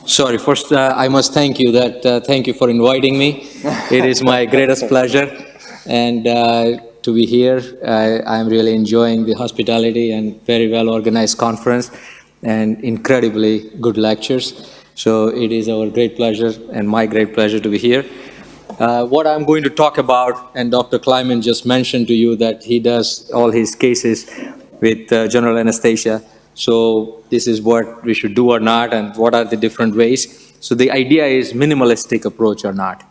Sorry, first I must thank you thank you for inviting me. It is my greatest pleasure and to be here. I'm really enjoying the hospitality and very well organized conference and incredibly good lectures. So it is our great pleasure and my great pleasure to be here. What I'm going to talk about, and Dr. Kleiman just mentioned to you that he does all his cases with general anesthesia. So this is what we should do or not, and what are the different ways. So the idea is minimalistic approach or not.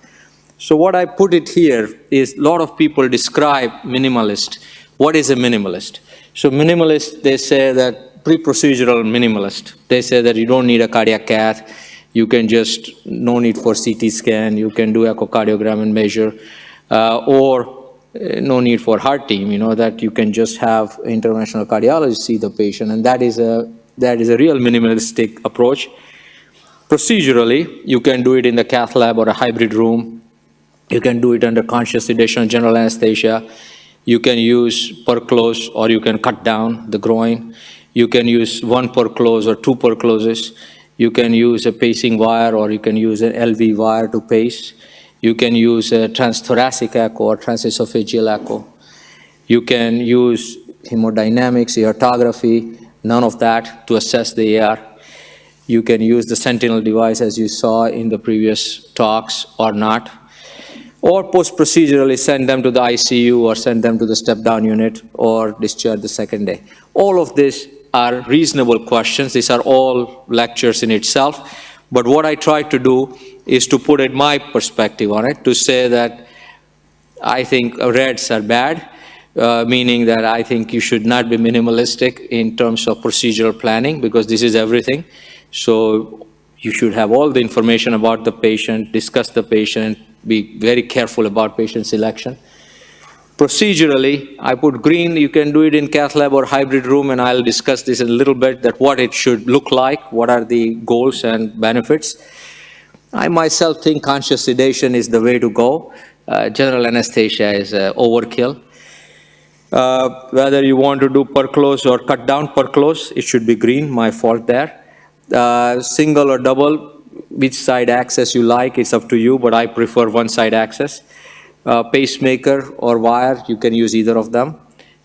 So what I put it here is a lot of people describe minimalist. What is a minimalist? So minimalist, they say that pre-procedural minimalist. They say that you don't need a cardiac cath. You can just, no need for CT scan. You can do echocardiogram and measure, or no need for heart team, that you can just have interventional cardiologist see the patient, and that is a real minimalistic approach. Procedurally, you can do it in the cath lab or a hybrid room. You can do it under conscious sedation, general anesthesia. You can use per close, or you can cut down the groin. You can use 1 per close or 2 per closes. You can use a pacing wire, or you can use an LV wire to pace. You can use a transthoracic echo or transesophageal echo. You can use hemodynamics, aortography, none of that to assess the AR. You can use the Sentinel device as you saw in the previous talks or not. Or post-procedurally send them to the ICU or send them to the step-down unit or discharge the second day. All of these are reasonable questions. These are all lectures in itself. But what I try to do is to put in my perspective on it, to say that I think reds are bad, meaning that I think you should not be minimalistic in terms of procedural planning, because this is everything. So you should have all the information about the patient, discuss the patient, be very careful about patient selection. Procedurally, I put green. You can do it in cath lab or hybrid room, and I'll discuss this in a little bit, that what it should look like, what are the goals and benefits. I myself think conscious sedation is the way to go. General anesthesia is overkill. Whether you want to do per close or cut down per close, it should be green, my fault there. Single or double, which side access you like, it's up to you, but I prefer one side access. Pacemaker or wire, you can use either of them.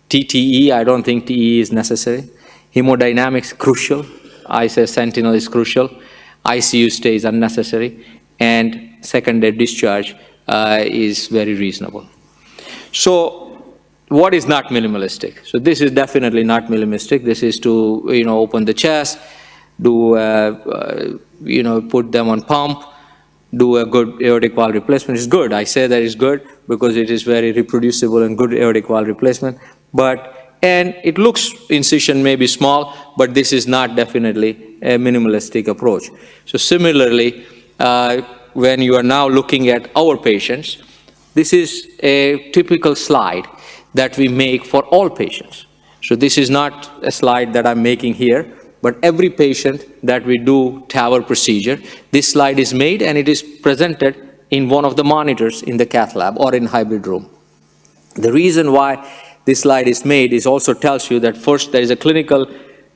TTE, I don't think TE is necessary. Hemodynamics, crucial. I say Sentinel is crucial. ICU stay is unnecessary. And second day discharge is very reasonable. So what is not minimalistic? So this is definitely not minimalistic. This is to, open the chest, do, put them on pump, do a good aortic valve replacement. It's good. I say that it's good because it is very reproducible and good aortic valve replacement. And it looks, incision may be small, but this is not definitely a minimalistic approach. So similarly, when you are now looking at our patients, this is a typical slide that we make for all patients. So this is not a slide that I'm making here, but every patient that we do TAVR procedure, this slide is made and it is presented in one of the monitors in the cath lab or in hybrid room. The reason why this slide is made is also tells you that first there is a clinical,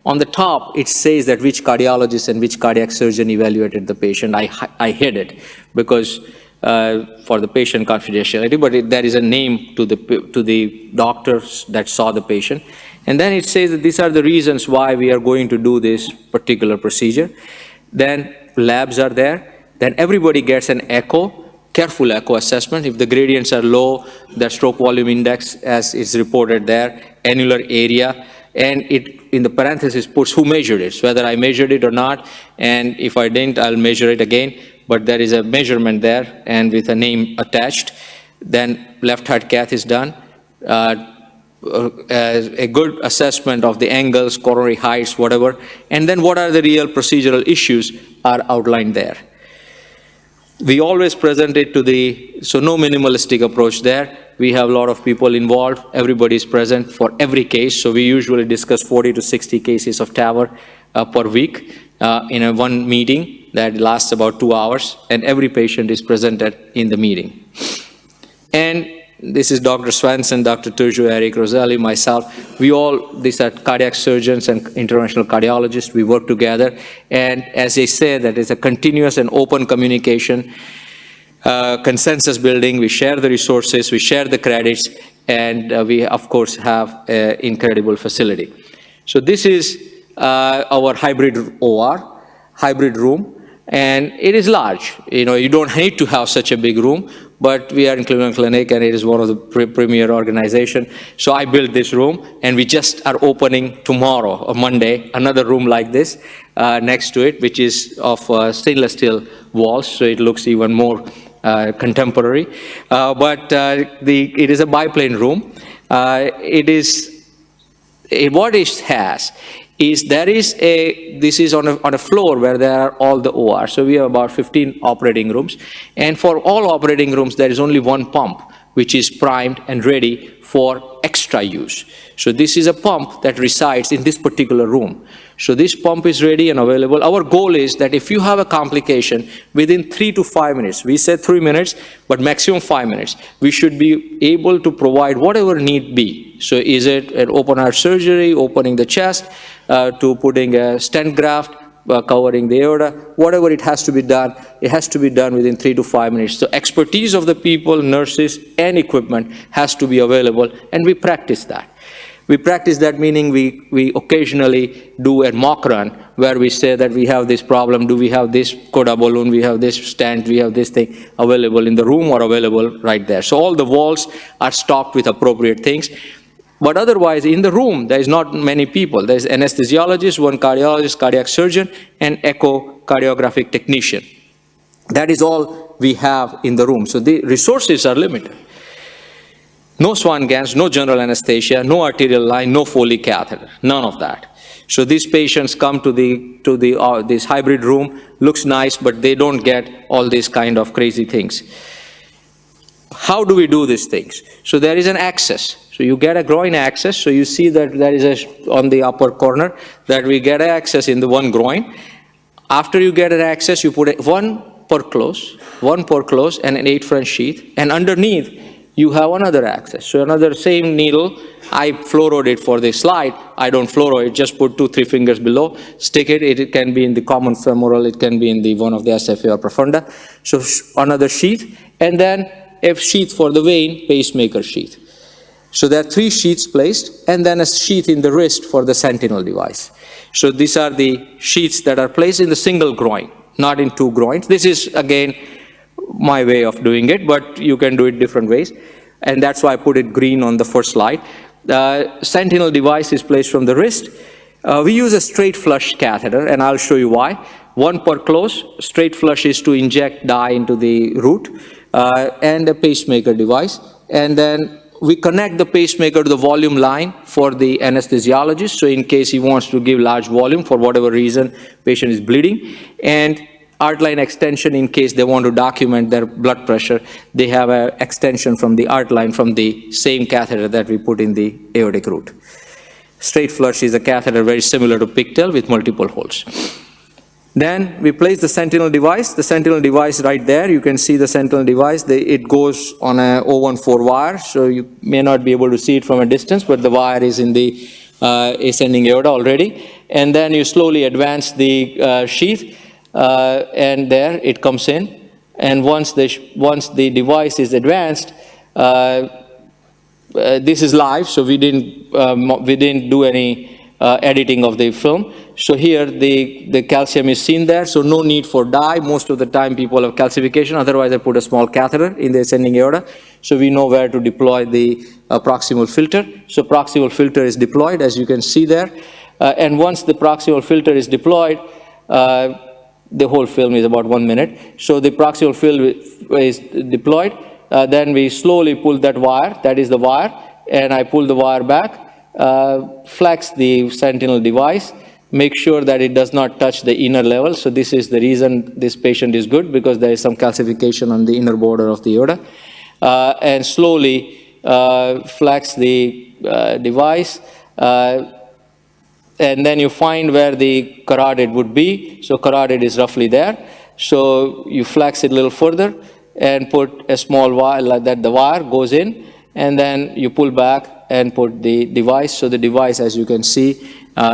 on the top it says that which cardiologist and which cardiac surgeon evaluated the patient. I hid it because for the patient confidentiality, but there is a name to the doctors that saw the patient. And then it says that these are the reasons why we are going to do this particular procedure. Then labs are there. Then everybody gets an echo, careful echo assessment. If the gradients are low, the stroke volume index as is reported there, annular area, and it in the parenthesis puts who measured it, whether I measured it or not, and if I didn't, I'll measure it again, but there is a measurement there and with a name attached. Then left heart cath is done. A good assessment of the angles, coronary heights, whatever, and then what are the real procedural issues are outlined there. We always present it to so no minimalistic approach there. We have a lot of people involved. Everybody is present for every case. So we usually discuss 40 to 60 cases of TAVR per week in one meeting that lasts about 2 hours, and every patient is presented in the meeting. And this is Dr. Svensson, Dr. Turjo, Eric, Roselli, myself. These are cardiac surgeons and interventional cardiologists. We work together. And as I say, that is a continuous and open communication, consensus building. We share the resources, we share the credits, and we, of course, have an incredible facility. So this is our hybrid OR, hybrid room. And it is large. You don't need to have such a big room, but we are in Cleveland Clinic, and it is one of the premier organizations. So I built this room, and we just are opening tomorrow, or Monday, another room like this next to it, which is of stainless steel walls, so it looks even more contemporary. But it is a biplane room. What it has is this is on a floor where there are all the OR. So we have about 15 operating rooms. And for all operating rooms, there is only one pump, which is primed and ready for extra use. So this is a pump that resides in this particular room. So this pump is ready and available. Our goal is that if you have a complication, within 3 to 5 minutes, we said 3 minutes, but maximum 5 minutes, we should be able to provide whatever need be. So is it an open heart surgery, opening the chest, to putting a stent graft, covering the aorta, whatever it has to be done within 3 to 5 minutes. So expertise of the people, nurses, and equipment has to be available, and we practice that. We practice that, meaning we occasionally do a mock run where we say that we have this problem, do we have this coda balloon, we have this stent, we have this thing available in the room or available right there. So all the walls are stocked with appropriate things. But otherwise, in the room, there is not many people. There's anesthesiologist, one cardiologist, cardiac surgeon, and echocardiographic technician. That is all we have in the room. So the resources are limited. No Swan Ganz, no general anesthesia, no arterial line, no Foley catheter, none of that. So these patients come to this hybrid room, looks nice, but they don't get all these kind of crazy things. How do we do these things? So there is an access. So you get a groin access. So you see that there is on the upper corner that we get access in the one groin. After you get an access, you put one per close, and an 8 French sheath. And underneath, you have another access. So another same needle. I fluoroed it for this slide. I don't fluoro it, just put 2-3 fingers below, stick it. It can be in the common femoral, it can be in the one of the SFA or profunda. So another sheath, and then a sheath for the vein, pacemaker sheath. So there are 3 sheaths placed, and then a sheath in the wrist for the Sentinel device. So these are the sheaths that are placed in the single groin, not in 2 groins. This is, again, my way of doing it, but you can do it different ways. And that's why I put it green on the first slide. The Sentinel device is placed from the wrist. We use a straight flush catheter, and I'll show you why. One per close. Straight flush is to inject dye into the root, and a pacemaker device. And then we connect the pacemaker to the volume line for the anesthesiologist. So in case he wants to give large volume for whatever reason, patient is bleeding. And art line extension in case they want to document their blood pressure. They have an extension from the art line from the same catheter that we put in the aortic root. Straight flush is a catheter very similar to pigtail with multiple holes. Then we place the Sentinel device. The Sentinel device right there, you can see the Sentinel device. It goes on a 014 wire, so you may not be able to see it from a distance, but the wire is in the ascending aorta already. And then you slowly advance the sheath, and there it comes in. And once the device is advanced, this is live, so we didn't do any editing of the film. So here the calcium is seen there, so no need for dye. Most of the time people have calcification, otherwise I put a small catheter in the ascending aorta, so we know where to deploy the proximal filter. So proximal filter is deployed, as you can see there, and once the proximal filter is deployed, the whole film is about 1 minute. So the proximal filter is deployed, then we slowly pull that wire, that is the wire, and I pull the wire back, flex the Sentinel device, make sure that it does not touch the inner level. So this is the reason this patient is good, because there is some calcification on the inner border of the aorta. And slowly flex the device, and then you find where the carotid would be. So carotid is roughly there. So you flex it a little further, and put a small wire like that. The wire goes in, and then you pull back and put the device. So the device, as you can see,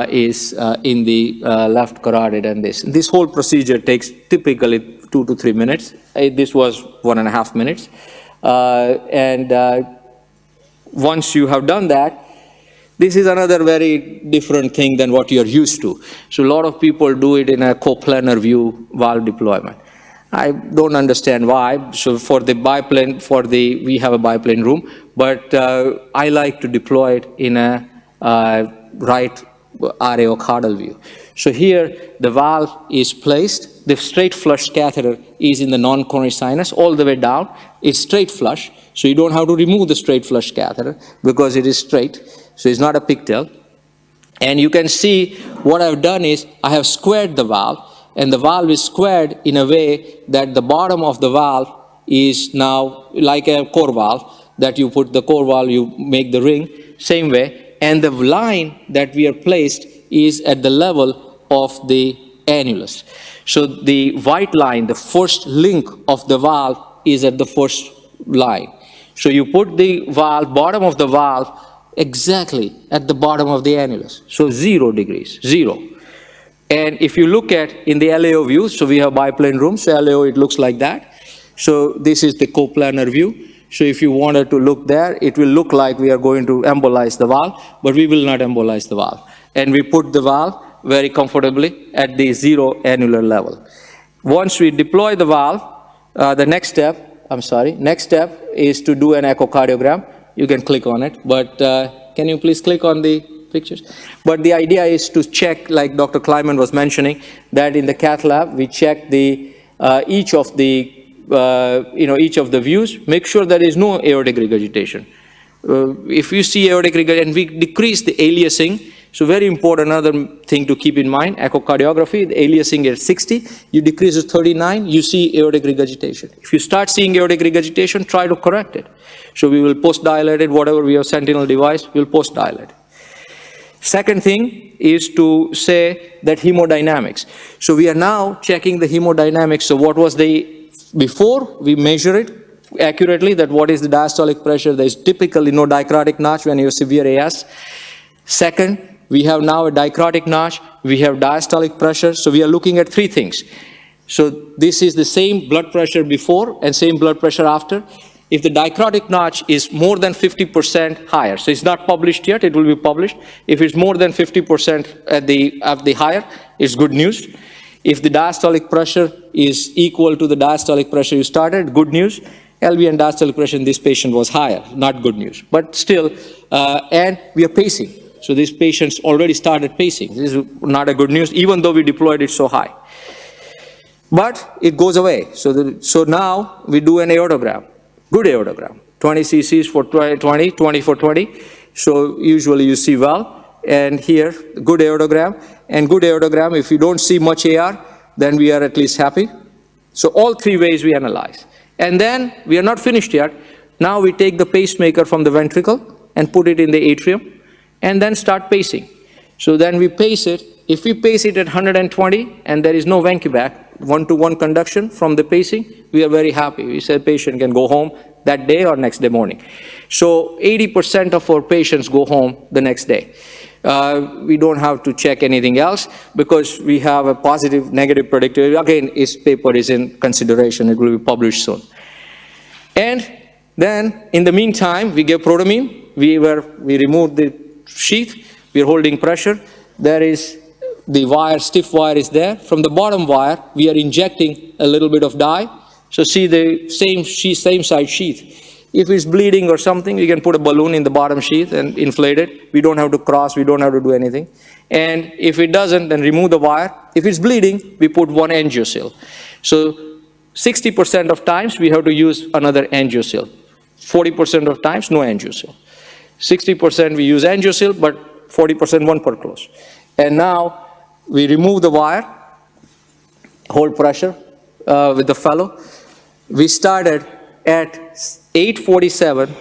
is in the left carotid. And this whole procedure takes typically 2 to 3 minutes. This was 1.5 minutes. Once you have done that, this is another very different thing than what you're used to. So a lot of people do it in a coplanar view valve deployment. I don't understand why. So for the biplane, we have a biplane room, but I like to deploy it in a right areocaudal view. So here the valve is placed. The straight flush catheter is in the non-coronary sinus all the way down. It's straight flush, so you don't have to remove the straight flush catheter because it is straight. So it's not a pigtail. And you can see what I've done is I have squared the valve, and the valve is squared in a way that the bottom of the valve is now like a core valve, that you put the core valve, you make the ring, same way. And the line that we are placed is at the level of the annulus. So the white line, the first link of the valve, is at the first line. So you put the valve, bottom of the valve, exactly at the bottom of the annulus. So 0 degrees, 0. And if you look at in the LAO view, so we have biplane room, so LAO, it looks like that. So this is the coplanar view. So if you wanted to look there, it will look like we are going to embolize the valve, but we will not embolize the valve. And we put the valve very comfortably at the 0 annular level. Once we deploy the valve, the next step is to do an echocardiogram. You can click on it, but can you please click on the pictures? But the idea is to check, like Dr. Kleiman was mentioning, that in the cath lab, we check each of the views, make sure there is no aortic regurgitation. If you see aortic regurgitation, and we decrease the aliasing, so very important, another thing to keep in mind, echocardiography, the aliasing is 60, you decrease to 39, you see aortic regurgitation. If you start seeing aortic regurgitation, try to correct it. So we will post-dilate it, whatever we have Sentinel device, we'll post-dilate. Second thing is to say that hemodynamics. So we are now checking the hemodynamics. So what was before we measure it accurately, that what is the diastolic pressure. There is typically no dicrotic notch when you have severe AS. Second, we have now a dicrotic notch, we have diastolic pressure, so we are looking at 3 things. So this is the same blood pressure before and same blood pressure after. If the dicrotic notch is more than 50% higher, so it's not published yet, it will be published. If it's more than 50% at the higher, it's good news. If the diastolic pressure is equal to the diastolic pressure you started, good news. LV and diastolic pressure in this patient was higher, not good news. But still, and we are pacing. So these patients already started pacing. This is not a good news, even though we deployed it so high. But it goes away. So now we do an aortogram, good aortogram. 20 cc's for 20, 20 for 20. So usually you see well. And here, good aortogram. And good aortogram, if you don't see much AR, then we are at least happy. So all 3 ways we analyze. And then we are not finished yet. Now we take the pacemaker from the ventricle and put it in the atrium, and then start pacing. So then we pace it. If we pace it at 120 and there is no Vanquiback, 1-to-1 conduction from the pacing, we are very happy. We say patient can go home that day or next day morning. So 80% of our patients go home the next day. We don't have to check anything else because we have a positive, negative predictor. Again, his paper is in consideration. It will be published soon. And then, in the meantime, we gave protamine. We removed the sheath. We are holding pressure. There is the wire, stiff wire is there. From the bottom wire, we are injecting a little bit of dye. So see the same side sheath. If it's bleeding or something, we can put a balloon in the bottom sheath and inflate it. We don't have to cross, we don't have to do anything. And if it doesn't, then remove the wire. If it's bleeding, we put 1 angiosyl. So 60% of times, we have to use another angiosyl. 40% of times, no angiosyl. 60% we use angiosyl, but 40% 1 per close. And now we remove the wire, hold pressure with the fellow. We started at 8:47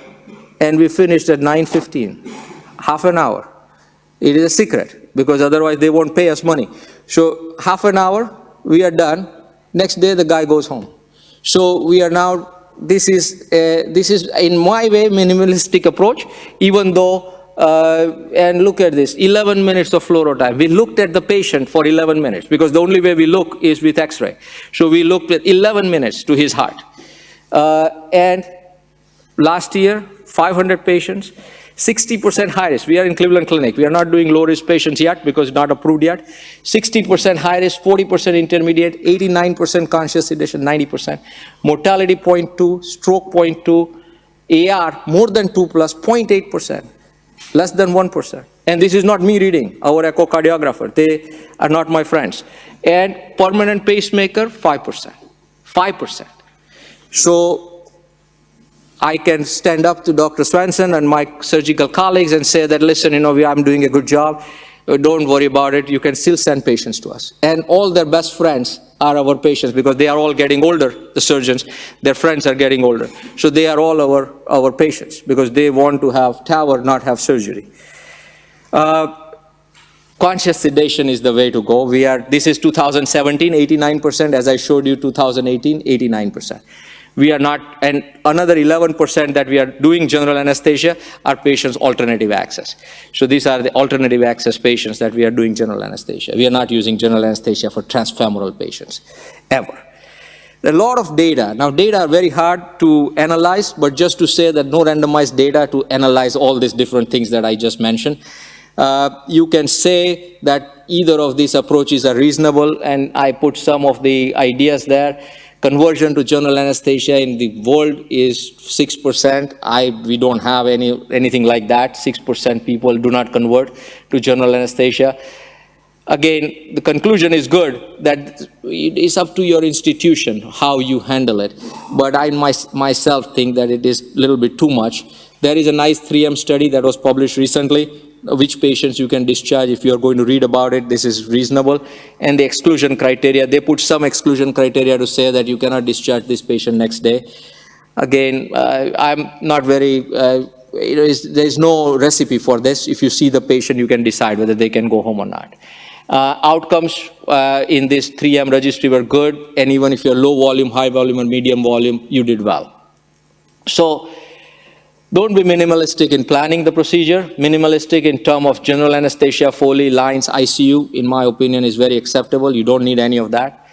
and we finished at 9:15, half an hour. It is a secret because otherwise they won't pay us money. So half an hour, we are done. Next day the guy goes home. So we are now, this is in my way minimalistic approach, even though, and look at this, 11 minutes of fluoro time. We looked at the patient for 11 minutes because the only way we look is with X-ray. So we looked at 11 minutes to his heart. And last year, 500 patients, 60% high risk. We are in Cleveland Clinic. We are not doing low risk patients yet because it's not approved yet. 60% high risk, 40% intermediate, 89% conscious sedation, 90%. Mortality 0.2, stroke 0.2, AR more than 2 plus, 0.8%, less than 1%. And this is not me reading, our echocardiographer. They are not my friends. And permanent pacemaker, 5%. 5%. So I can stand up to Dr. Swanson and my surgical colleagues and say that, listen, I'm doing a good job. Don't worry about it. You can still send patients to us. And all their best friends are our patients because they are all getting older, the surgeons. Their friends are getting older. So they are all our patients because they want to have TAVR, not have surgery. Conscious sedation is the way to go. This is 2017, 89%. As I showed you, 2018, 89%. We are not, and another 11% that we are doing general anesthesia are patients alternative access. So these are the alternative access patients that we are doing general anesthesia. We are not using general anesthesia for transfemoral patients, ever. A lot of data. Now data are very hard to analyze, but just to say that no randomized data to analyze all these different things that I just mentioned. You can say that either of these approaches are reasonable, and I put some of the ideas there. Conversion to general anesthesia in the world is 6%. We don't have anything like that. 6% people do not convert to general anesthesia. Again, the conclusion is good that it is up to your institution how you handle it. But I myself think that it is a little bit too much. There is a nice 3M study that was published recently, which patients you can discharge. If you are going to read about it, this is reasonable. And the exclusion criteria, they put some exclusion criteria to say that you cannot discharge this patient next day. Again, I'm not very, there's no recipe for this. If you see the patient, you can decide whether they can go home or not. Outcomes in this 3M registry were good, and even if you're low volume, high volume, and medium volume, you did well. So don't be minimalistic in planning the procedure. Minimalistic in terms of general anesthesia, Foley, lines, ICU, in my opinion, is very acceptable. You don't need any of that.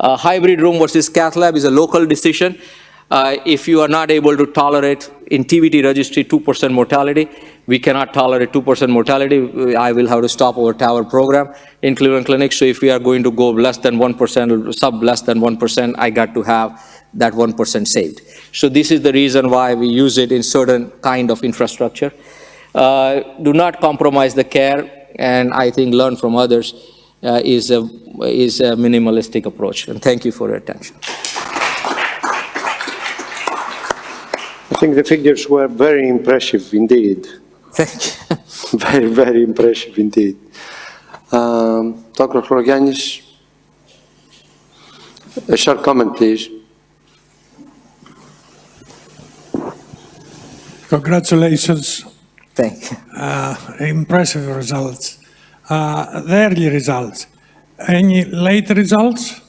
Hybrid room versus cath lab is a local decision. If you are not able to tolerate, in TVT registry, 2% mortality, we cannot tolerate 2% mortality. I will have to stop our TAVR program in Cleveland Clinic. So if we are going to go less than 1%, sub less than 1%, I got to have that 1% saved. So this is the reason why we use it in certain kind of infrastructure. Do not compromise the care, and I think learn from others is a minimalistic approach. And thank you for your attention. I think the figures were very impressive indeed. Thank you. Very, very impressive indeed. Dr. Chlorogiannis, a short comment, please. Congratulations. Thank you. Impressive results. The early results. Any late results?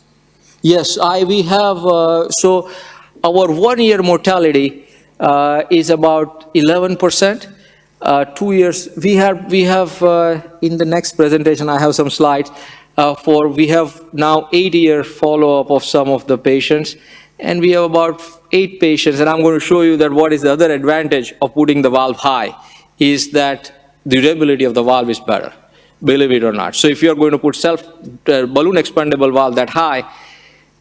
Yes, we have, so our 1 year mortality is about 11%. 2 years, we have in the next presentation, I have some slides we have now 8-year follow-up of some of the patients, and we have about 8 patients, and I'm going to show you that what is the other advantage of putting the valve high is that the durability of the valve is better, believe it or not. So if you're going to put balloon expandable valve that high,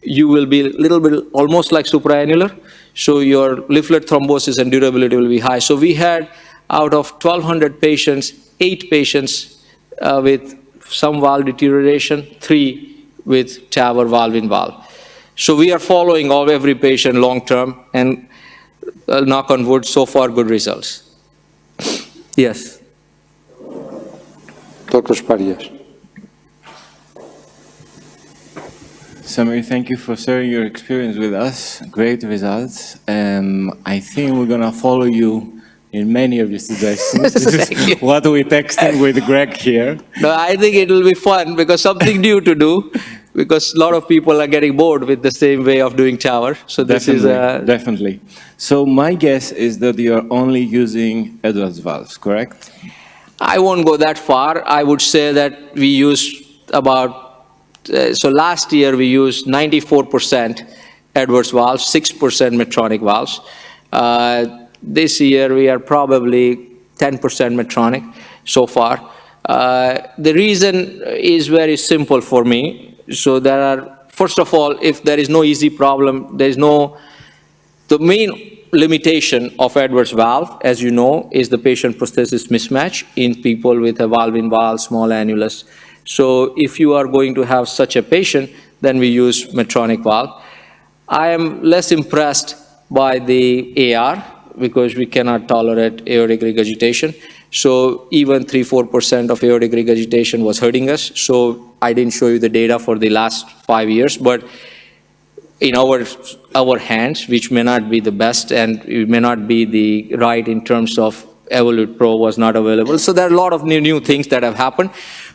you will be a little bit almost like supraannular, so your leaflet thrombosis and durability will be high. So we had out of 1,200 patients, 8 patients with some valve deterioration, 3 with TAVR valve in valve. So we are following every patient long term, and knock on wood, so far good results. Yes. Dr. Sparias. Samir, thank you for sharing your experience with us. Great results. I think we're going to follow you in many of your suggestions. This is what we texted with Greg here. No, I think it will be fun because something new to do. because a lot of people are getting bored with the same way of doing TAVR. So this is Definitely. So my guess is that you are only using Edwards valves, correct? I won't go that far. I would say that we use about, so last year we used 94% Edwards valves, 6% Medtronic valves. This year we are probably 10% Medtronic so far. The reason is very simple for me. So there are, first of all, if there is no easy problem, there is no, the main limitation of Edwards valve, as you know, is the patient prosthesis mismatch in people with a valve-in-valve, small annulus. So if you are going to have such a patient, then we use Medtronic valve. I am less impressed by the AR because we cannot tolerate aortic regurgitation. So even 3-4% of aortic regurgitation was hurting us. So I didn't show you the data for the last 5 years, but in our hands, which may not be the best and it may not be the right in terms of Evolute Pro was not available. So there are a lot of new things that have happened,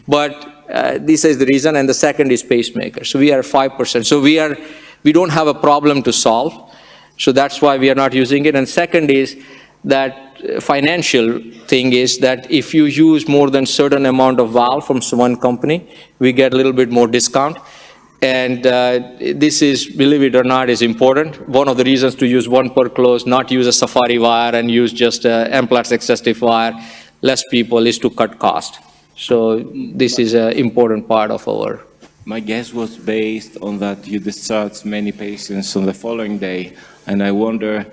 but this is the reason. And the second is pacemaker. So we are 5%. So we don't have a problem to solve. So that's why we are not using it. And second is that financial thing is that if you use more than certain amount of valve from one company, we get a little bit more discount. And this is, believe it or not, is important. One of the reasons to use one per close, not use a Safari wire and use just a M-Plus excessive wire, less people, is to cut cost. So this is an important part of our. My guess was based on that you discharged many patients on the following day, and I wonder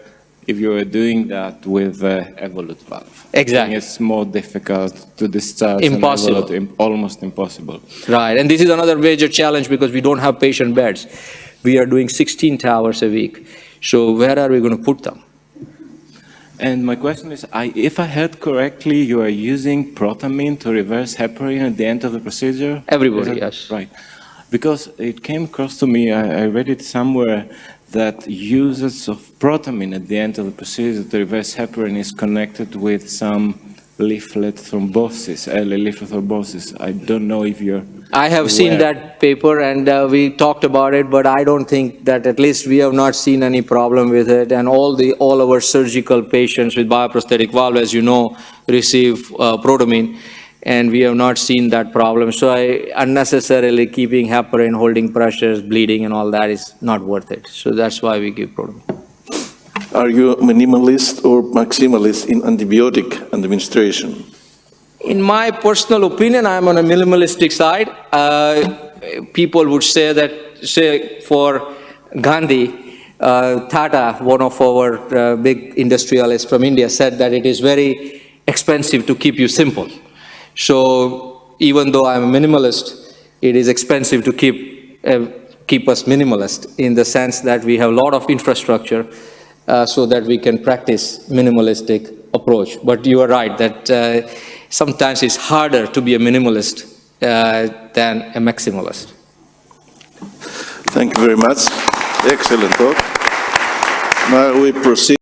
if you are doing that with Evolute valve. Exactly. I think it's more difficult to discharge. Impossible. Evolute, almost impossible. Right, and this is another major challenge because we don't have patient beds. We are doing 16 TAVRs a week. So where are we going to put them? And my question is, if I heard correctly, you are using protamine to reverse heparin at the end of the procedure? Everybody, yes. Right. Because it came across to me, I read it somewhere, that usage of protamine at the end of the procedure to reverse heparin is connected with some leaflet thrombosis, early leaflet thrombosis. I don't know if you're I have seen that paper and we talked about it, but I don't think that, at least we have not seen any problem with it. And all our surgical patients with bioprosthetic valve, as you know, receive protamine, and we have not seen that problem. So unnecessarily keeping heparin, holding pressures, bleeding and all that is not worth it. So that's why we give protamine. Are you minimalist or maximalist in antibiotic administration? In my personal opinion, I'm on a minimalistic side. People would say that, say for Gandhi, Tata, one of our big industrialists from India, said that it is very expensive to keep you simple. So even though I'm a minimalist, it is expensive to keep us minimalist in the sense that we have a lot of infrastructure so that we can practice minimalistic approach. But you are right that sometimes it's harder to be a minimalist than a maximalist. Thank you very much. Excellent talk. Now we proceed.